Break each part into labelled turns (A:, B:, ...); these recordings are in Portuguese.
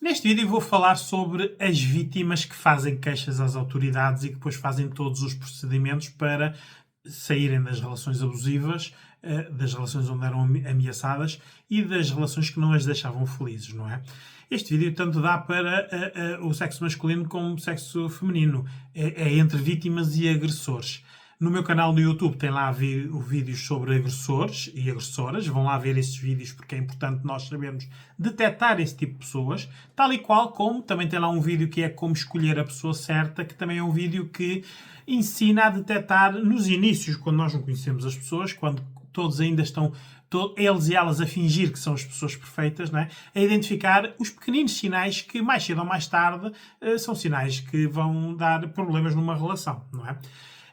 A: Neste vídeo vou falar sobre as vítimas que fazem queixas às autoridades e que depois fazem todos os procedimentos para saírem das relações abusivas, das relações onde eram ameaçadas e das relações que não as deixavam felizes, não é? Este vídeo tanto dá para o sexo masculino como o sexo feminino. É entre vítimas e agressores. No meu canal no YouTube tem lá vídeos sobre agressores e agressoras. Vão lá ver esses vídeos porque é importante nós sabermos detectar esse tipo de pessoas. Tal e qual como também tem lá um vídeo que é como escolher a pessoa certa, que também é um vídeo que ensina a detectar nos inícios, quando nós não conhecemos as pessoas, quando todos ainda estão, eles e elas a fingir que são as pessoas perfeitas, não é? A identificar os pequeninos sinais que mais cedo ou mais tarde são sinais que vão dar problemas numa relação, não é?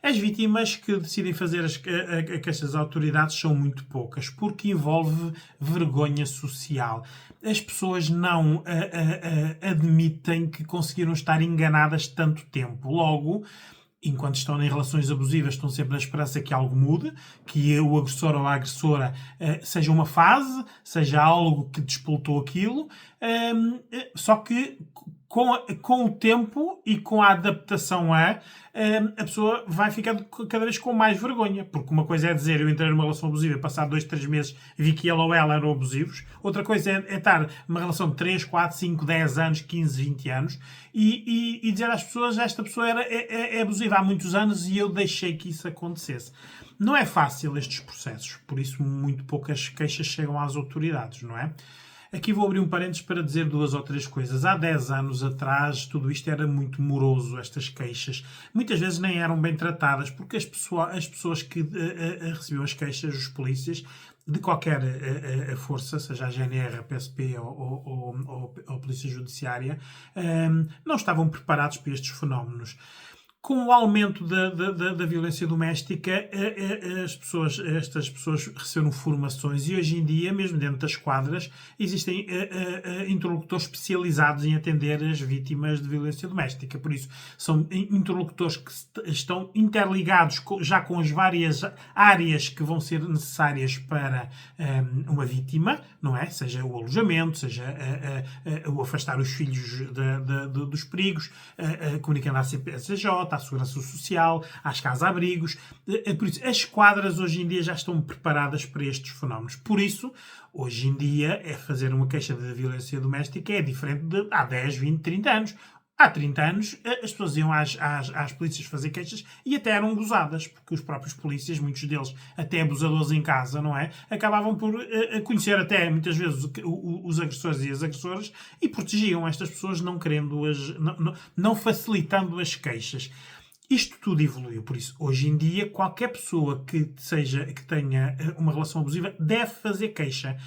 A: As vítimas que decidem fazer as queixas às autoridades são muito poucas, porque envolve vergonha social. As pessoas não admitem que conseguiram estar enganadas tanto tempo. Logo, enquanto estão em relações abusivas, estão sempre na esperança que algo mude, que o agressor ou a agressora seja uma fase, seja algo que despoltou aquilo, só que com o tempo e com a adaptação a pessoa vai ficando cada vez com mais vergonha, porque uma coisa é dizer eu entrei numa relação abusiva e passado 2, 3 meses vi que ele ou ela eram abusivos, outra coisa é estar numa relação de 3, 4, 5, 10 anos, 15, 20 anos e dizer às pessoas esta pessoa é abusiva há muitos anos e eu deixei que isso acontecesse. Não é fácil estes processos, por isso muito poucas queixas chegam às autoridades, não é? Aqui vou abrir um parênteses para dizer 2 ou 3 coisas. Há 10 anos atrás, tudo isto era muito moroso, estas queixas. Muitas vezes nem eram bem tratadas, porque as pessoas que recebiam as queixas, os polícias, de qualquer força, seja a GNR, a PSP ou a Polícia Judiciária, não estavam preparados para estes fenómenos. Com o aumento da violência doméstica, estas pessoas receberam formações e hoje em dia, mesmo dentro das quadras, existem interlocutores especializados em atender as vítimas de violência doméstica. Por isso, são interlocutores que estão interligados já com as várias áreas que vão ser necessárias para uma vítima, não é? Seja o alojamento, seja o afastar os filhos dos perigos, comunicando à CPSJ, à Segurança Social, às casas-abrigos. Por isso, as quadras hoje em dia já estão preparadas para estes fenómenos. Por isso, hoje em dia, fazer uma queixa de violência doméstica é diferente de há 10, 20, 30 anos. Há 30 anos, as pessoas iam às polícias fazer queixas e até eram gozadas, porque os próprios polícias, muitos deles até abusadores em casa, não é? Acabavam por conhecer até, muitas vezes, os agressores e as agressoras e protegiam estas pessoas, não querendo-as, não facilitando as queixas. Isto tudo evoluiu, por isso, hoje em dia, qualquer pessoa que tenha uma relação abusiva deve fazer queixa.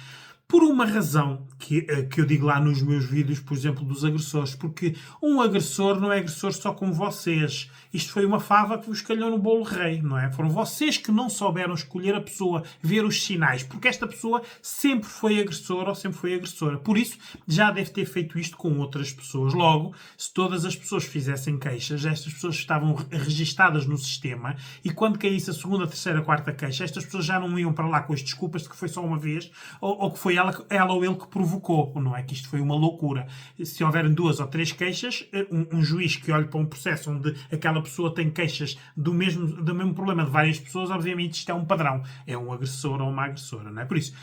A: Por uma razão que eu digo lá nos meus vídeos, por exemplo, dos agressores, porque um agressor não é agressor só com vocês. Isto foi uma fava que vos calhou no bolo rei, não é? Foram vocês que não souberam escolher a pessoa, ver os sinais, porque esta pessoa sempre foi agressor ou sempre foi agressora. Por isso, já deve ter feito isto com outras pessoas. Logo, se todas as pessoas fizessem queixas, estas pessoas estavam registadas no sistema e quando caísse a segunda, terceira, quarta queixa, estas pessoas já não iam para lá com as desculpas de que foi só uma vez ou que foi ela ou ele que provocou, não é? Que isto foi uma loucura. Se houverem 2 ou 3 queixas, um juiz que olhe para um processo onde aquela pessoa tem queixas do mesmo problema de várias pessoas, obviamente isto é um padrão. É um agressor ou uma agressora, não é? Por isso,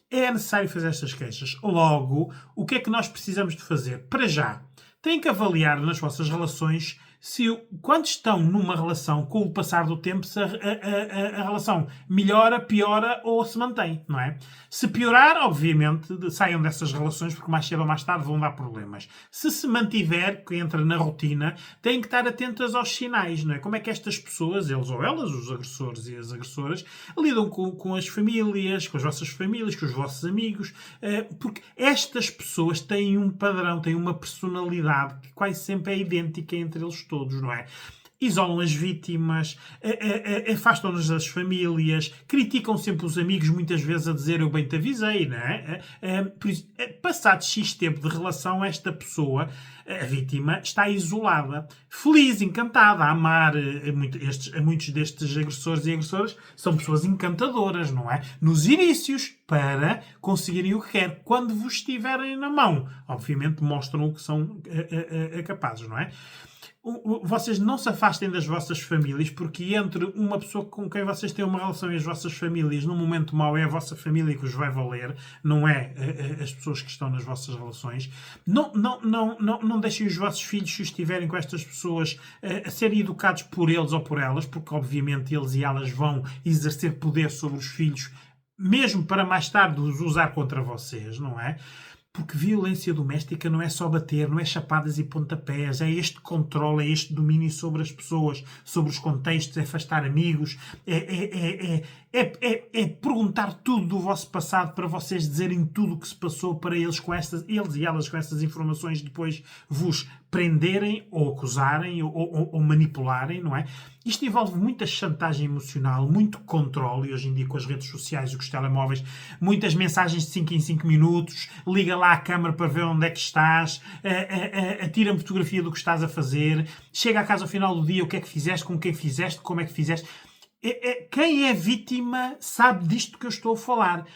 A: é necessário fazer estas queixas. Logo, o que é que nós precisamos de fazer? Para já, têm que avaliar nas vossas relações se, quando estão numa relação, com o passar do tempo, se a relação melhora, piora ou se mantém, não é? Se piorar, obviamente, saiam dessas relações porque mais cedo ou mais tarde vão dar problemas. Se mantiver, que entra na rotina, têm que estar atentas aos sinais, não é? Como é que estas pessoas, eles ou elas, os agressores e as agressoras, lidam com as famílias, com as vossas famílias, com os vossos amigos, porque estas pessoas têm um padrão, têm uma personalidade que quase sempre é idêntica entre eles todos, não é? isolam as vítimas, afastam-nos das famílias, criticam sempre os amigos, muitas vezes a dizer eu bem te avisei, não é? Por isso, passado X tempo de relação, esta pessoa, a vítima, está isolada, feliz, encantada, a amar. Muitos destes agressores e agressoras são pessoas encantadoras, não é? Nos inícios, para conseguirem o que quer. Quando vos estiverem na mão, obviamente mostram o que são capazes, não é? Vocês não se afastem das vossas famílias, porque entre uma pessoa com quem vocês têm uma relação e as vossas famílias, num momento mau, é a vossa família que os vai valer, não é as pessoas que estão nas vossas relações. Não deixem os vossos filhos, se estiverem com estas pessoas, a serem educados por eles ou por elas, porque obviamente eles e elas vão exercer poder sobre os filhos, mesmo para mais tarde os usar contra vocês, não é? Porque violência doméstica não é só bater, não é chapadas e pontapés, é este controle, é este domínio sobre as pessoas, sobre os contextos, é afastar amigos, é perguntar tudo do vosso passado para vocês dizerem tudo o que se passou para eles e elas com essas informações depois vos prenderem ou acusarem ou manipularem, não é? Isto envolve muita chantagem emocional, muito controle, e hoje em dia com as redes sociais e com os telemóveis, muitas mensagens de 5 em 5 minutos, liga lá a câmara para ver onde é que estás, atira-me fotografia do que estás a fazer, chega a casa ao final do dia, o que é que fizeste, com quem fizeste, como é que fizeste. Quem é vítima sabe disto que eu estou a falar.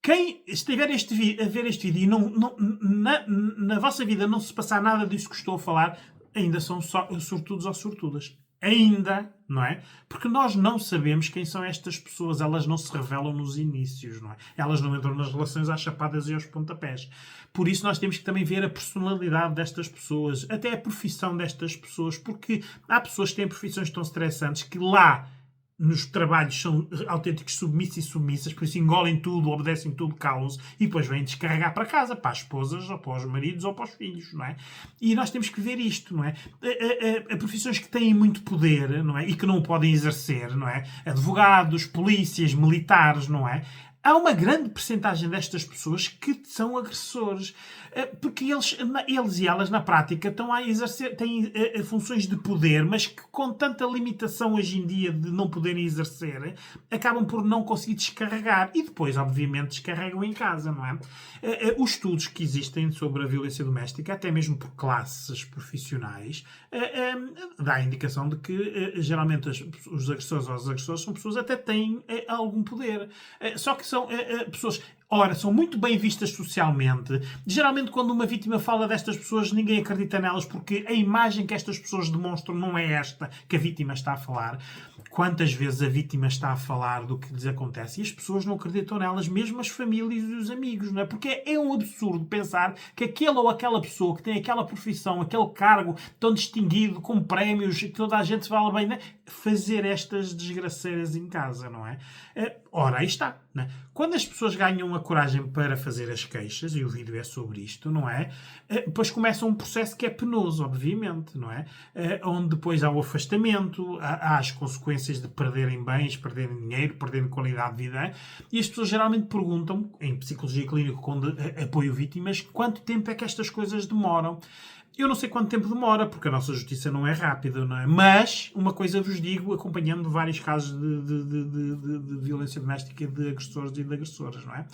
A: Quem estiver a ver este vídeo e na vossa vida não se passar nada disso que estou a falar, ainda são sortudos ou sortudas. Ainda, não é? Porque nós não sabemos quem são estas pessoas. Elas não se revelam nos inícios, não é? Elas não entram nas relações às chapadas e aos pontapés. Por isso nós temos que também ver a personalidade destas pessoas, até a profissão destas pessoas, porque há pessoas que têm profissões tão estressantes que lá nos trabalhos são autênticos submissos e submissas, por isso engolem tudo, obedecem tudo, calam-se e depois vêm descarregar para casa, para as esposas, ou para os maridos, ou para os filhos, não é? E nós temos que ver isto, não é? Profissões que têm muito poder, não é? E que não o podem exercer, não é? Advogados, polícias, militares, não é? Há uma grande percentagem destas pessoas que são agressores, porque eles e elas, na prática, estão a exercer, têm funções de poder, mas que com tanta limitação hoje em dia de não poderem exercer, acabam por não conseguir descarregar. E depois, obviamente, descarregam em casa, não é? Os estudos que existem sobre a violência doméstica, até mesmo por classes profissionais, dá a indicação de que, geralmente, os agressores ou as agressoras são pessoas que até têm algum poder. Só que são pessoas, ora, são muito bem vistas socialmente. Geralmente, quando uma vítima fala destas pessoas, ninguém acredita nelas, porque a imagem que estas pessoas demonstram não é esta que a vítima está a falar. Quantas vezes a vítima está a falar do que lhes acontece e as pessoas não acreditam nelas, mesmo as famílias e os amigos, não é? Porque é um absurdo pensar que aquele ou aquela pessoa que tem aquela profissão, aquele cargo tão distinguido, com prémios, que toda a gente se fala bem, né? Fazer estas desgraceiras em casa, não é? Ora, aí está, não é? Quando as pessoas ganham a coragem para fazer as queixas, e o vídeo é sobre isto, não é? Depois começa um processo que é penoso, obviamente, não é? Onde depois há o afastamento, há as consequências de perderem bens, perderem dinheiro, perderem qualidade de vida, e as pessoas geralmente perguntam, em psicologia clínica, quando apoio vítimas, quanto tempo é que estas coisas demoram? Eu não sei quanto tempo demora, porque a nossa justiça não é rápida, não é? Mas, uma coisa vos digo, acompanhando vários casos de violência doméstica de agressores e de agressoras, não é?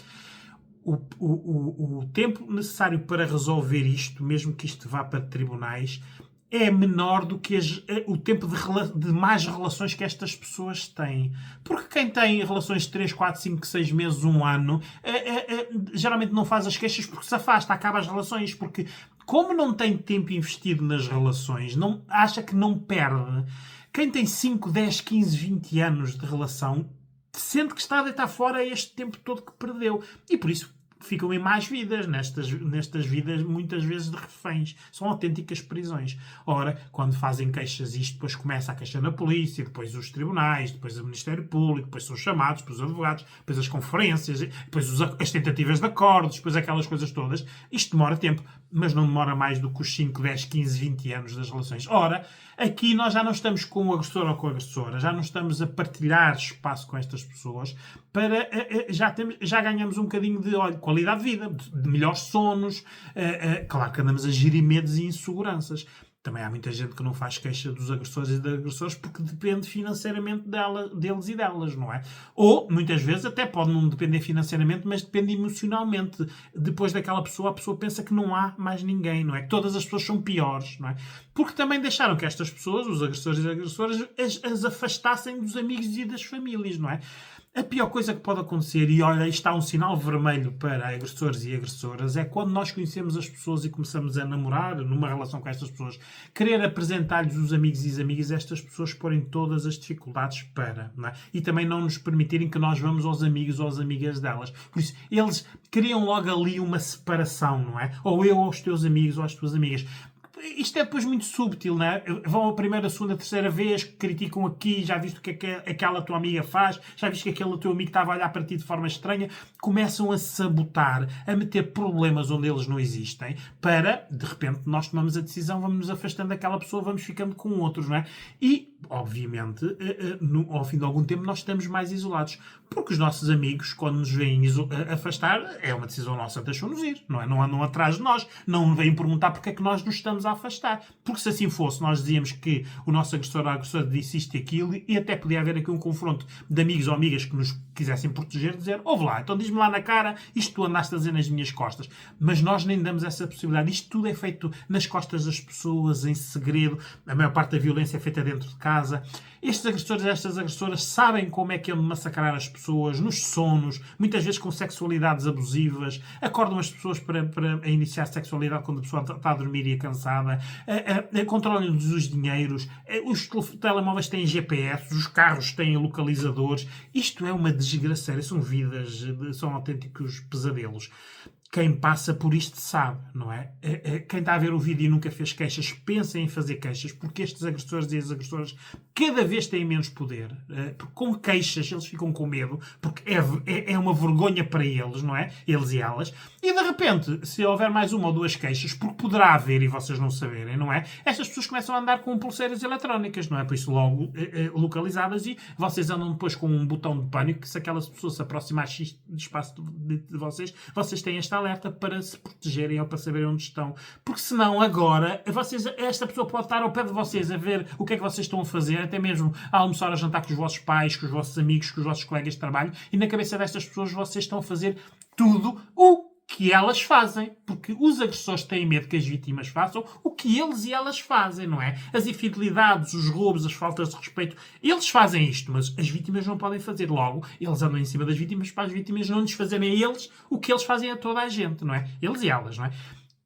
A: O tempo necessário para resolver isto, mesmo que isto vá para tribunais, é menor do que o tempo de más relações que estas pessoas têm. Porque quem tem relações de 3, 4, 5, 6 meses, um ano, geralmente não faz as queixas porque se afasta, acaba as relações, porque como não tem tempo investido nas relações, acha que não perde. Quem tem 5, 10, 15, 20 anos de relação, sente que está a deitar fora este tempo todo que perdeu. E por isso ficam em más vidas, nestas vidas muitas vezes de reféns. São autênticas prisões. Ora, quando fazem queixas, isto depois começa a queixa na polícia, depois os tribunais, depois o Ministério Público, depois são chamados, depois os advogados, depois as conferências, depois as tentativas de acordos, depois aquelas coisas todas. Isto demora tempo, mas não demora mais do que os 5, 10, 15, 20 anos das relações. Ora, aqui nós já não estamos com o agressor ou com a agressora, já não estamos a partilhar espaço com estas pessoas, já ganhamos um bocadinho de qualidade de vida, de melhores sonos, claro que andamos a gerir medos e inseguranças. Também há muita gente que não faz queixa dos agressores e das agressores porque depende financeiramente deles e delas, não é? Ou, muitas vezes, até pode não depender financeiramente, mas depende emocionalmente. Depois daquela pessoa, a pessoa pensa que não há mais ninguém, não é? Que todas as pessoas são piores, não é? Porque também deixaram que estas pessoas, os agressores e as agressoras, as afastassem dos amigos e das famílias, não é? A pior coisa que pode acontecer, e olha, isto está um sinal vermelho para agressores e agressoras, é quando nós conhecemos as pessoas e começamos a namorar numa relação com estas pessoas, querer apresentar-lhes os amigos e as amigas, estas pessoas porem todas as dificuldades para, não é? E também não nos permitirem que nós vamos aos amigos ou às amigas delas. Por isso, eles criam logo ali uma separação, não é? Ou eu aos teus amigos ou às tuas amigas. Isto é depois muito súbtil, não é? Vão a primeira, a segunda, a terceira vez, criticam aqui, já viste o que é que aquela tua amiga faz, já viste que aquele teu amigo estava a olhar para ti de forma estranha, começam a sabotar, a meter problemas onde eles não existem, para, de repente, nós tomamos a decisão, vamos nos afastando daquela pessoa, vamos ficando com outros, não é? E, obviamente, ao fim de algum tempo, nós estamos mais isolados. Porque os nossos amigos, quando nos veem afastar, é uma decisão nossa, deixam-nos ir, não é? Não andam atrás de nós, não vêm perguntar porque é que nós nos estamos a afastar. Porque se assim fosse, nós dizíamos que o nosso agressor ou agressora disse isto e aquilo, e até podia haver aqui um confronto de amigos ou amigas que nos quisessem proteger, dizer, ouve lá, então diz-me lá na cara, isto tu andaste a dizer nas minhas costas. Mas nós nem damos essa possibilidade. Isto tudo é feito nas costas das pessoas, em segredo. A maior parte da violência é feita dentro de casa. Estes agressores e estas agressoras sabem como é que é massacrar as pessoas, nos sonos, muitas vezes com sexualidades abusivas, acordam as pessoas para iniciar sexualidade quando a pessoa está a dormir e é cansada, controlam-lhes os dinheiros, os telemóveis têm GPS, os carros têm localizadores. Isto é uma desgraceira, são vidas, são autênticos pesadelos. Quem passa por isto sabe, não é? Quem está a ver o vídeo e nunca fez queixas, pensa em fazer queixas, porque estes agressores e as agressoras cada vez têm menos poder. Porque com queixas eles ficam com medo, porque é uma vergonha para eles, não é? Eles e elas. E de repente, se houver mais uma ou duas queixas, porque poderá haver e vocês não saberem, não é? Estas pessoas começam a andar com pulseiras eletrónicas, não é? Por isso logo localizadas, e vocês andam depois com um botão de pânico que se aquelas pessoas se aproximar X de espaço de vocês têm esta alerta para se protegerem ou para saberem onde estão. Porque senão agora, esta pessoa pode estar ao pé de vocês a ver o que é que vocês estão a fazer, até mesmo a almoçar, a jantar com os vossos pais, com os vossos amigos, com os vossos colegas de trabalho, e na cabeça destas pessoas vocês estão a fazer tudo o que elas fazem, porque os agressores têm medo que as vítimas façam o que eles e elas fazem, não é? As infidelidades, os roubos, as faltas de respeito, eles fazem isto, mas as vítimas não podem fazer. Logo, eles andam em cima das vítimas para as vítimas não lhes fazerem a eles o que eles fazem a toda a gente, não é? Eles e elas, não é?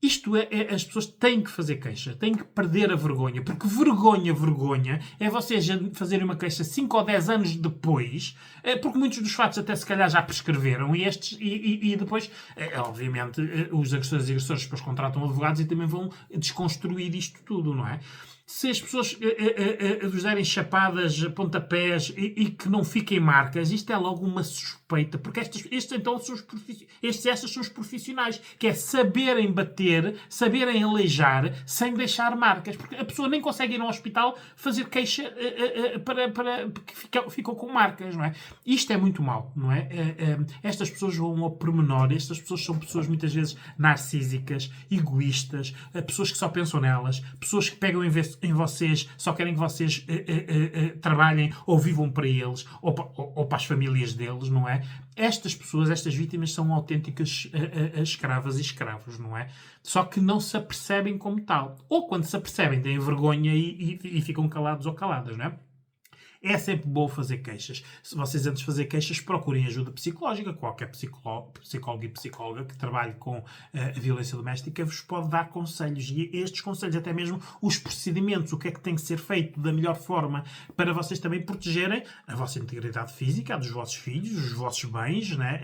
A: Isto as pessoas têm que fazer queixa, têm que perder a vergonha, porque vergonha é vocês fazerem uma queixa 5 ou 10 anos depois, porque muitos dos fatos até se calhar já prescreveram, e depois, obviamente, os agressores e agressores depois contratam advogados e também vão desconstruir isto tudo, não é? Se as pessoas vos derem chapadas, pontapés e que não fiquem marcas, isto é logo uma suspeita, porque estes então são estas são os profissionais, que é saberem bater, saberem aleijar, sem deixar marcas, porque a pessoa nem consegue ir ao hospital fazer queixa porque ficam com marcas, não é? Isto é muito mau, não é? Estas pessoas vão ao pormenor, estas pessoas são pessoas muitas vezes narcísicas, egoístas, pessoas que só pensam nelas, pessoas que pegam em vocês, só querem que vocês trabalhem ou vivam para eles ou para as famílias deles, não é? Estas pessoas, estas vítimas, são autênticas escravas e escravos, não é? Só que não se apercebem como tal. Ou quando se apercebem, têm vergonha e ficam calados ou caladas, não é? É sempre bom fazer queixas. Se vocês antes de fazer queixas, procurem ajuda psicológica. Qualquer psicólogo e psicóloga que trabalhe com a violência doméstica vos pode dar conselhos. E estes conselhos, até mesmo os procedimentos, o que é que tem que ser feito da melhor forma para vocês também protegerem a vossa integridade física, a dos vossos filhos, os vossos bens, né?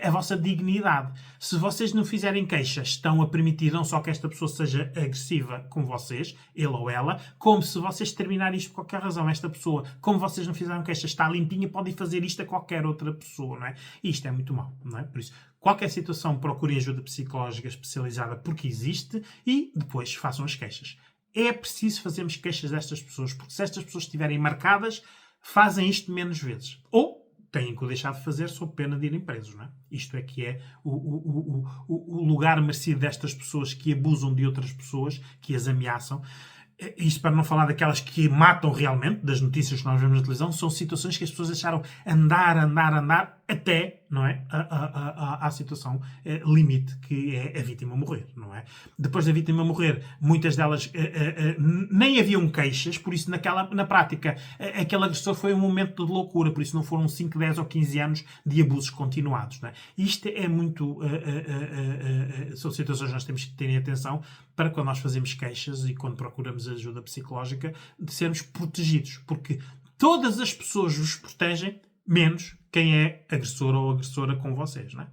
A: a vossa dignidade. Se vocês não fizerem queixas, estão a permitir não só que esta pessoa seja agressiva com vocês, ele ou ela, como se vocês terminarem isto por qualquer razão, esta pessoa, como vocês não fizeram queixa, está limpinha, podem fazer isto a qualquer outra pessoa, não é? E isto é muito mau, não é? Por isso, qualquer situação, procurem ajuda psicológica especializada porque existe e depois façam as queixas. É preciso fazermos queixas destas pessoas, porque se estas pessoas estiverem marcadas, fazem isto menos vezes. Ou têm que o deixar de fazer sob pena de irem presos, não é? Isto é que é o lugar merecido destas pessoas que abusam de outras pessoas, que as ameaçam. Isto para não falar daquelas que matam realmente, das notícias que nós vemos na televisão, são situações que as pessoas deixaram andar até, não é, à situação limite, que é a vítima morrer, não é? Depois da vítima morrer, muitas delas nem haviam queixas, por isso na prática aquele agressor foi um momento de loucura, por isso não foram 5, 10 ou 15 anos de abusos continuados, não é? Isto é muito... são situações que nós temos que ter atenção para quando nós fazemos queixas e quando procuramos ajuda psicológica, de sermos protegidos, porque todas as pessoas vos protegem, menos quem é agressor ou agressora com vocês, não é?